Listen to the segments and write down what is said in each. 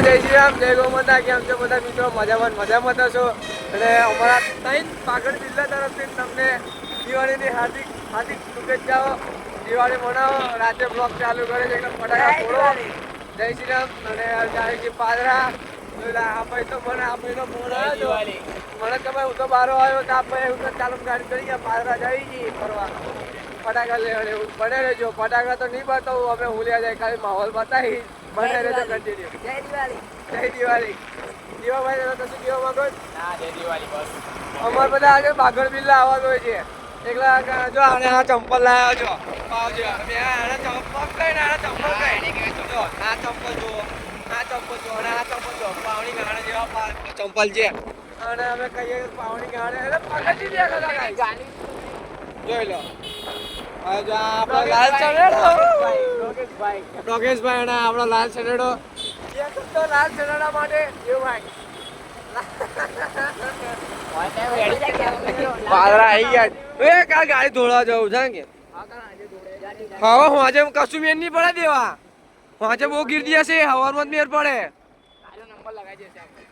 જય શ્રી રામ, જય ગોમાતા. કેમ છો બધા મિત્રો? મજામાં થશો. અને અમારા ત્રણ પાગળ જિલ્લા તરફથી તમને દિવાળીની હાર્દિક શુભેચ્છાઓ. દિવાળી મનાવો. રાતે બ્લોગ ચાલુ કરે છે એટલે ફટાકા ફોડો. જય શ્રી રામ. અને જાય છે પાદરા. આ ભાઈ તો મને આ ભાઈનો ફોન આવ્યો હતો. મને ખબર હું તો બારો આવ્યો તો આ ભાઈ હું તો ચાલુ ગાડી કરી ગયા પાદરા જઈ ગઈ ફરવા. ફટાકા લેવાને એવું બને રહેજો. ફટાકા તો નહીં બતાવું, અમે હુલ્યા જાય ખાલી માહોલ બતાવી. બને રહેજો કન્ટિન્યુ. જય દિવાળી. જય દિવાળી. દીવાભાઈ તો શું કહેવા માંગો? ના, જય દિવાળી બસ. અમાર બધા આજે બાગડ બિલ્લા આવવાનું હોય છે. એકલા જો આને આ ચંપલ લાવ્યો છો. પાવજો. બે આને ચંપલ કઈ ને આને ચંપલ કઈ. જો આ ચંપલ જો. આ ચંપલ જો અને આ ચંપલ જો. પાવણી ગાણે જેવા ચંપલ છે. અને અમે કહીએ પાવણી ગાણે એટલે પગજી દે કાકા ગાડી. જોઈ લો. આજે આપણો લાલ ચનેડો. યોગેશભાઈ અને આપણો લાલ ચનેડો. એક તો લાલ ચનેડા માટે એવું ભાઈ. પાદરા આવી ગયા. એ કાલ ગાડી ધોળવા જવું છે કે હવે હું આજે કશું મેર નહીં પડે દેવા. આજે બહુ ગીરદી હશે. હવારમાં જ મેર પડે.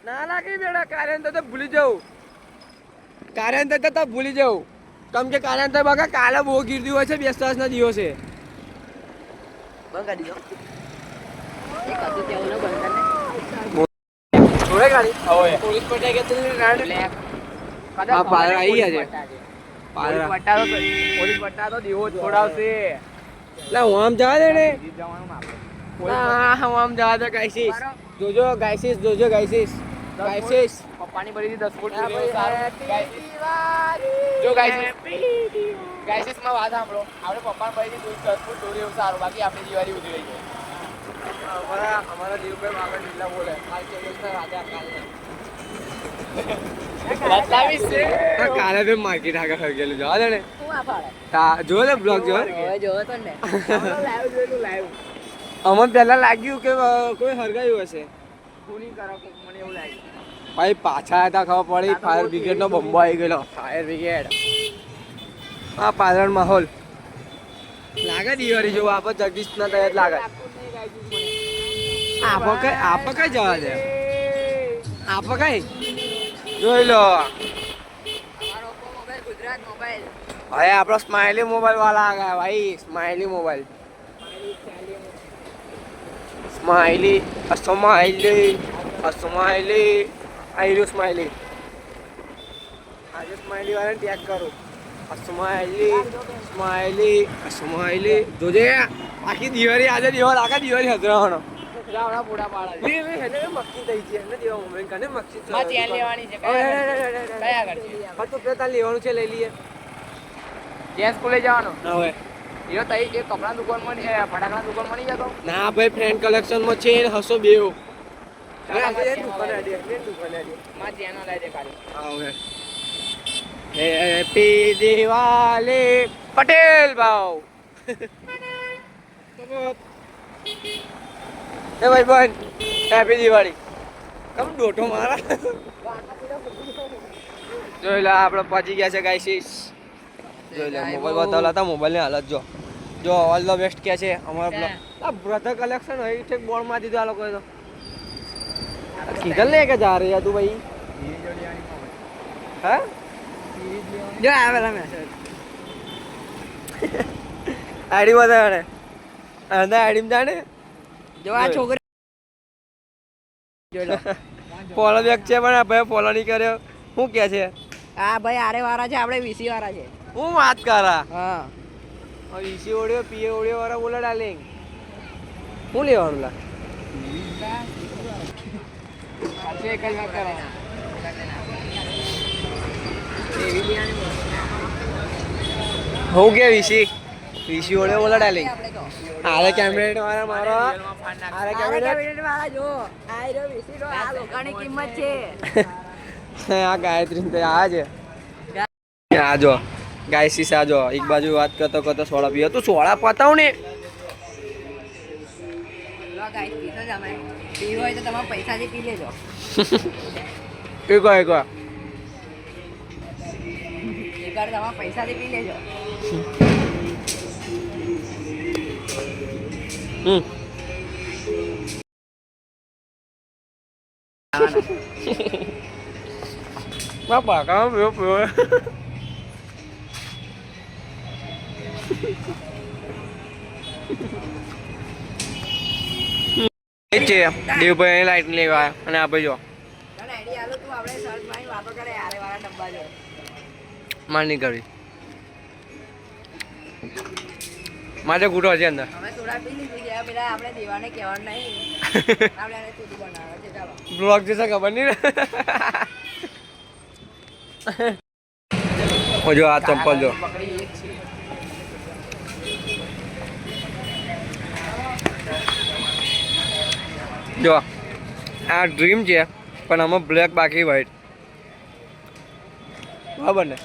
ના લાગી બેડા કાર્યન તો ભૂલી જવું. કાર્યન તો ભૂલી જવું. કેમ કે કાર્યન તો બગા કાલે બહુ ગીરદી હોય છે. 2 ના દિવસે જોડે ગાડી પોલીસ પટાઈ ગયા તો પાદરા આવી ગયા છે. પાદરા પોલીસ પટ્ટા તો દીવો છોડાવશે. એટલે હું આમ જવા દે ને. હું આમ જવા દે. ગાઈસીસ જોજો. ગાઈસીસ જોજો. ગાઈસીસ પપ્પાની બધી 10 ફૂટ જો ગાઈસીસ માં વાત સાંભળો. આપણે પપ્પાની બધી 10 ફૂટ દોરી એવું સારું. બાકી આપણી દિવાળી ઉજળી ગઈ. અમારા દીવભાઈ આગળ જિલ્લા બોલે કાલે બે માર્કેટ આગળ થઈ ગયેલું જવા દે ને. જો ને બ્લોગ જો અમને પહેલા લાગ્યું કે કોઈ હરગાયું હશે. ભાઈ પાછા હતા ખબર પડી ફાયર બ્રિગેડ નો બંબો આવી ગયેલો. ફાયર બ્રિગેડ આ પાદરણ માહોલ લાગે દિવાળી જેવું. આપણે જગદીશ ના તૈયાર લાગે. આપો કઈ જવા દે. આપો કઈ જોઈ લો. ભાઈ આપણો સ્માઇલી મોબાઈલ વાળા આ ગયા ભાઈ. Smiley mobile. સ્માઇલી આયરો સ્માઇલી. આજે સ્માઇલી વાળાને ટેગ કરું. સ્માઇલી જોજે. આખી દિવાળી આજે દિવાળી આખા દિવાળી હજરાવાનો. મક્કી થઈ છે ને દેવા મોબાઈલ કને મક્કી લેવાની છે. કયા આગળ તો પેલા લેવાનું છે લઈ લઈએ. ત્યાં સ્કૂલે જવાનો હવે એ તઈ જે કપડા દુકાનમાં ફટાકડા દુકાનમાં નહીં જતો. ના ભાઈ ફ્રેન્ડ કલેક્શન માં છે ને હસો બેવ. હેપી દિવાળી પટેલ ભાવ. એ ભાઈ બન હેપી દિવાળી. કમ ડોટો મારા. જોઈ લો આપણે પહોંચી ગયા છે ગાઈસીસ. જોઈ લો મોબાઈલ બતાવલા હતા. મોબાઈલની હાલત જો ઓલ ધ બેસ્ટ કે છે અમારા આ બ્રધર કલેક્શન હોય છે. બોર્ડ માં દીધું આ લોકોએ તો. किधर लेके जा रही है तू भाई? हाँ जो आवेला मैसेज आईडी बता ने अंदर आईडी में जाने जो आ छोकरी जो ફોલો બેક છે પણ ભાઈ ફોલો નહીં કર્યો. શું કે છે? હા ભાઈ આરે વાળા છે. આપણે વીસી વાળા છે. હું વાત કરા. હા વીસી ઓડિયો પીએ ઓડિયો વાળા બોલા ડાર્લિંગ. શું લેવાનું લા? હું કે વીસી ઓળે બોલા ડાર્લિંગ. આરે કેમેરા વાળા મારો. આરે કેમેરા વાળા જો આ રહ્યો વીસી નો આ લોકોની કિંમત છે. આ ગાયત્રી તો આ છે. આ જો ગાયસીસ આ જો એક બાજુ વાત કરતો સોડા પીયો. તું સોડા પતાવ ને. પીવું હોય તો તમે પૈસાથી પી લેજો. એકવાર એકવાર તમે પૈસાથી પી લેજો. બાપા કામ પીવો પીવો એ છે દેવભાઈ લાઈટ લેવા અને આપણે જો તને આઈડિયા આલો તું આપણે સર્ચ મારી વાતો કરે આરે વાળા ડબ્બા જો માર નહીં કરવી મારે ગુટો છે અંદર અમે થોડા પી લીધું છે પેલા આપણે દેવાને કહેવાનું નહીં આપણે આને તું બનાવે છે ચાલો બ્લોગ જશે ખબર નહીં ને જો આ ચંપલ જો પકડી એક છે જો આ ડ્રીમ છે પણ આમાં બ્લેક બાકી વ્હાઈટ બરાબર ને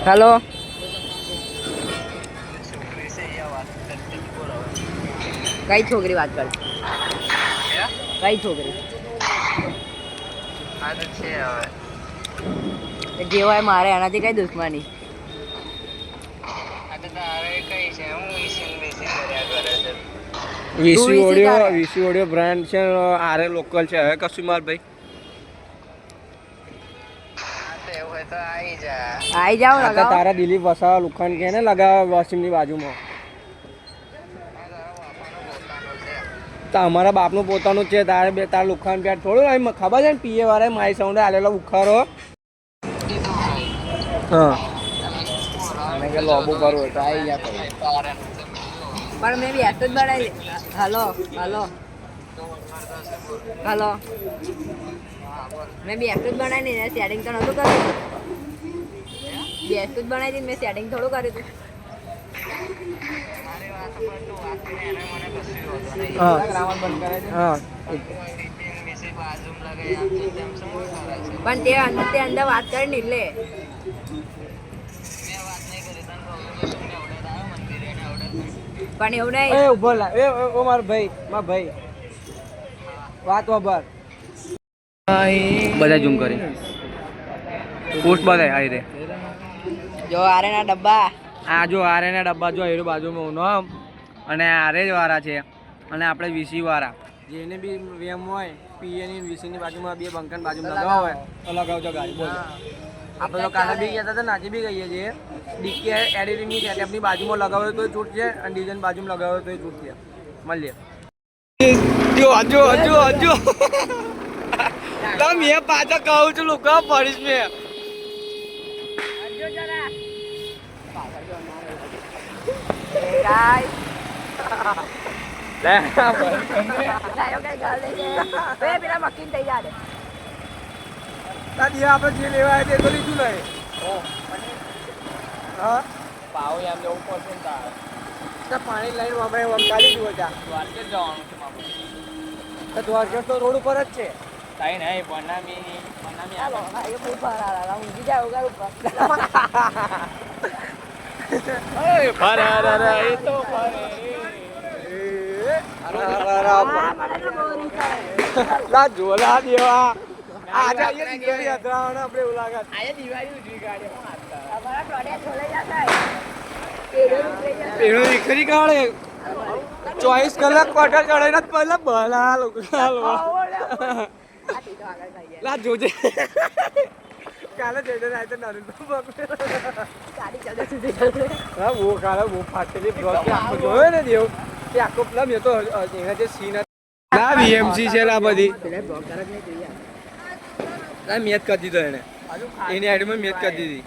હેલો કઈ છોકરી વાત કરે કઈ છોકરી આ તો છે હવે જે હોય મારે એનાથી કઈ દુશ્મની આ તો તારે કઈ છે હું ઈસિંગ બેસિંગ કર્યા કરે છે વીસી તું ઓડિયો કરે? વીસી ઓડિયો બ્રાન્ડ છે આરે લોકલ છે હવે કશું માર ભાઈ આ તો એવું હોય તો આવી જા આઈ જાઓ આ તો લગાવો તારા દિલીપ વસાવા લુખાન કે ને લગાવે વોશિંગની બાજુમાં આ તારા બાપાનો પોતાનો છે તો અમારા બાપનું પોતાનું જ છે તારે બે તાર લુખાન પેટ થોડું એમ ખબર છે ને પીએ વાળા મારી સાઉન્ડે આલેલો ઉખારો હા અને કે લોબો કરવું તો આવી જા પછી પણ મેં વ્યસ્ત જ બનાવી હલો હલો હલો મેં વ્યસ્ત જ બનાવી ને સેટિંગ તો નહોતું કર્યું વ્યસ્ત જ બનાવી હતી મેં સેટિંગ થોડું કર્યું હતું હા ગ્રામર બંધ કરે છે હા બેસી બાજુમ લગાઈ આમ તો તેમ શું કરે છે પણ તે અંદર વાત કરી ને એટલે મેં વાત નહીં કરી તને કહું તો શું ને ઓર્ડર આવ્યો મંદિરે ને ઓર્ડર પણ એવું નહીં એ ઉભો લા એ ઓ માર ભાઈ વાત વાબર બધા ઝૂમ કરી પોસ્ટ બતાય આઈ રે જો આરે ના ડબ્બા આ જો આરે ના ડબ્બા જો એરો બાજુમાં ઉનો અને આરે જ વાળા છે અને આપણે વીસી વાળા જેને બી વેમ હોય પીએ ની વીસી ની બાજુમાં બે બંકન બાજુમાં લગાવ હોય તો લગાવજો ગાડી બોલો આપણે તો કાલે બી ગયા હતા તો નાચી બી ગઈએ છીએ ડીકે એડિટિંગ ની સેટઅપની બાજુમાં લગાવ્યો તો છૂટ છે અને ડિઝાઇન બાજુમાં લગાવ્યો તો છૂટ છે મળીએ જો હજુ તો મેં પાછા કહું છું લોકો પડીશ મેં ગાય લે પેલા મક્કી થઈ જાય દાદી આપણે જે લેવા આવ્યા તે તો લીધું નહીં હા પાવ એમ જવું પડશે ને તારે તો પાણી લઈને આપણે વંકાલી દીધું હતા દ્વારકે જ જવાનું છે મારે તો દ્વારકા તો રોડ ઉપર જ છે કઈ નહીં બનામી ચાલો એ ફૂલ ફરારા ઊંઘી જાય ઉગાર ઉપર એ તો ફરે લા જોલા દેવા આજે અહીંયા દિવાળી અથડાવાના આપણે એવું લાગે આજે દિવાળી ઉજવી કાઢે હું હાથતા અમારા ટોડિયા છોલે જતા એનો દીકરી કાઢે 24 કલાક ક્વાર્ટર ચડાઈને પહેલા બલા લોકો લા જોજે કાલે જોઈને રાતે નાનું હા વો કાલે વો ફાટેલી બ્લોક કે આખો જોયો ને દેવ કે આખો પેલા મેં તો એના જે સીન ના વીએમસી છે આ બધી ના મેચ કરી દીધો એને એની આઈડીમાં મેચ કરી દીધી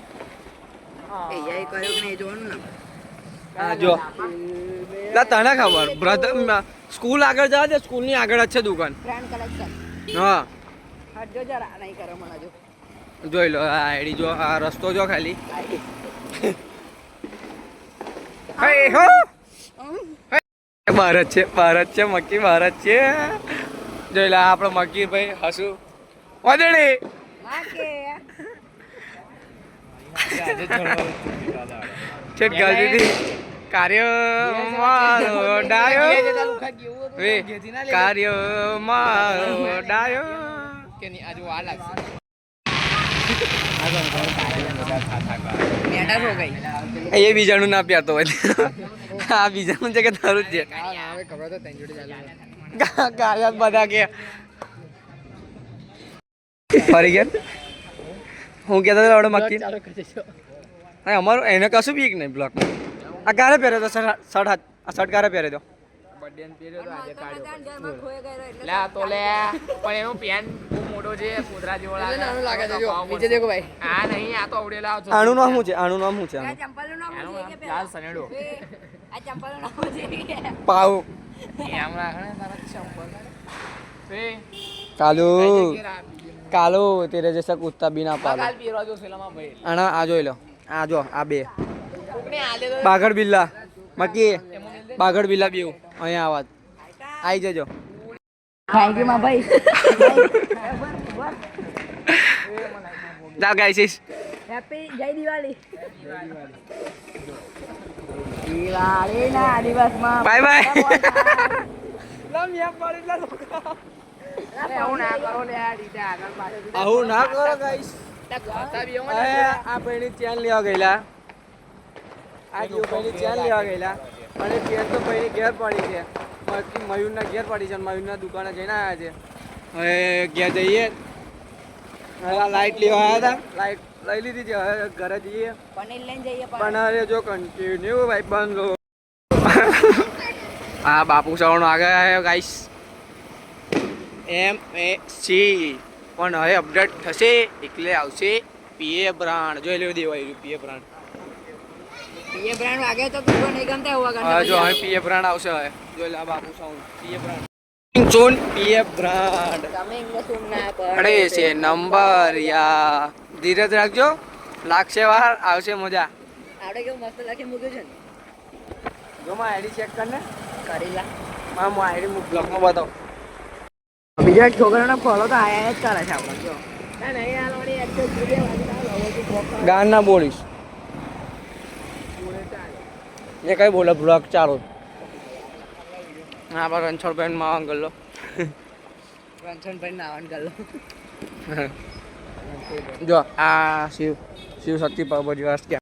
હા જો લા તને ખબર બ્રધર સ્કૂલ આગળ જા છે સ્કૂલની આગળ જ છે દુકાન ફ્રેન્ડ કલેક્શન હા હટજો જરા નહીં કરો મને જો જોઈ લો આ આઈડી જો આ રસ્તો જો ખાલી હે હો ભારત છે મક્કી ભારત છે જોઈ લે આપણો મક્કી ભાઈ હસુ વાદળી છેક ગાડી દી કાર્ય મારો ડાયો વે કાર્ય મારો ડાયો કે નહીં આજુ વાર લાગશે મેટર હો ગઈ એ બીજાનું ના પ્યાતો હોય આ બીજાનું છે કે તારું જ છે કાયા બધા કે ફરી ગયા હું કહેતો હતો આવડે મક્કી હા અમારું એને કશું બીક નહીં બ્લોકમાં આ ક્યારે પહેર્યો તો શર્ટ આ શર્ટ ક્યારે પહેર્યો તો લે આ તો લે પણ એનો પેન બહુ મોટો છે કૂતરા જેવો લાગે નીચે દેખો ભાઈ આ નહીં આ તો આવડેલા છે આનું નામ શું છે આનું નામ શું છે આ આનું ચંપલનું નામ શું છે કે લાલ સનેડો આ ચંપલનું નામ શું છે પાવ એમ રાખને તારા ચંપલ એ કાલુ કાલુ તેરે જૈસા કુત્તા બી ના પાલો કાલ પીરો જો સેલામાં ભાઈ આના આ જોઈ લો આ જો આ બે કોકને આલે તો બાગડ બિલ્લા મકી બાગડ બિલ્લા બેવ અહીંયા આવાજ આવી જજો થેન્ક યુ માં ભાઈ જા ગાઈસ હેપી જય દિવાળી દિવાળીના દિવસમાં બાય બાય આવું ના કરો લે આ રીતે આગળ પાછળ આવું ના કરો ગાઈસ ગાતા બી એમ આ પૈણી ચેન લેવા ગયેલા આ જીવ પૈણી ચેન લેવા ગયેલા અને ચેન તો પૈણી ઘેર પડી છે મયુરના ઘેર પડી છે અને મયુરના દુકાને જઈને આવ્યા છે હવે ઘેર જઈએ લાઈટ લેવા આવ્યા હતા લાઈટ લઈ લીધી છે હવે ઘરે જઈએ પનીર લઈને જઈએ પણ અરે જો કન્ટિન્યુ ભાઈ બંધ હા બાપુ સવારનો આગળ આવ્યો ગાઈસ MAC પણ હવે અપડેટ થશે એટલે આવશે પીએ બ્રાન્ડ જોઈ લેવું દેવાય પીએ બ્રાન્ડ એ બ્રાન્ડ વાગે તો તું નહીં ગમતા હોવા હવે જો હવે પીએ બ્રાન્ડ આવશે હવે જોઈ લે આ બાપુ સાઉન્ડ પીએ બ્રાન્ડ જોન પીએ બ્રાન્ડ તમે ઇંગ્લિશ ના અડે છે નંબર યા ધીરજ રાખજો લાગશે વાર આવશે મજા આપણે કેવું મસ્ત લખી મૂક્યું છે ને જો માં આઈડી ચેક કર ને કરી લા માં હું આઈડી બ્લોગમાં બતાવ બીજા છોકરાનો ફોલો તો આયા જ કરે છે આપણે જો ના નહીં આ લોડી એક્સેસ વિડિયો ગાન ના બોલીશ ये कहीं बोला ब्लॉग चालू हाँ पर रनछोड़ बहन मांग कर लो રણછોડ ભાઈ નાવન कर लो जो आ शिव शिव शक्ति पर बजवास क्या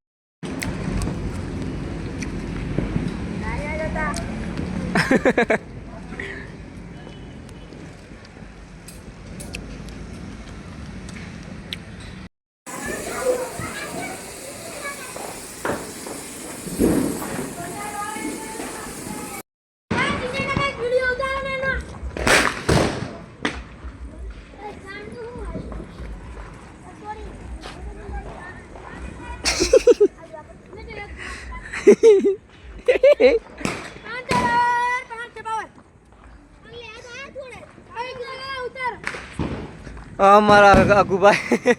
हमारा अगू भाई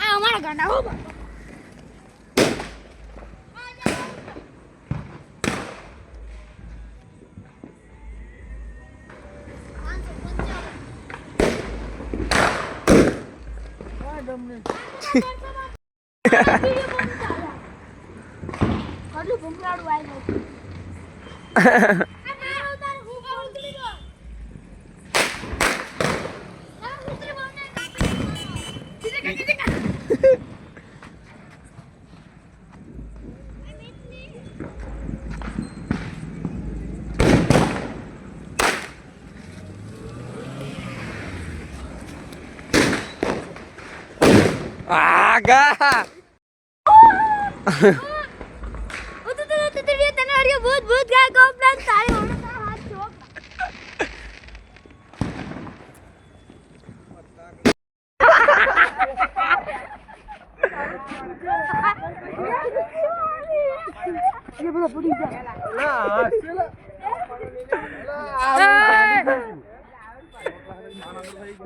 हमारा गाना होगा आगा भूत भूत गया कॉम्प्लेन सारे होने का हाथ चौक ये बोला पूरी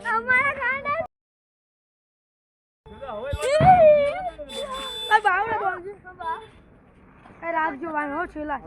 हमारा खाना बावड़ा बोल रात जो वाला हो छेला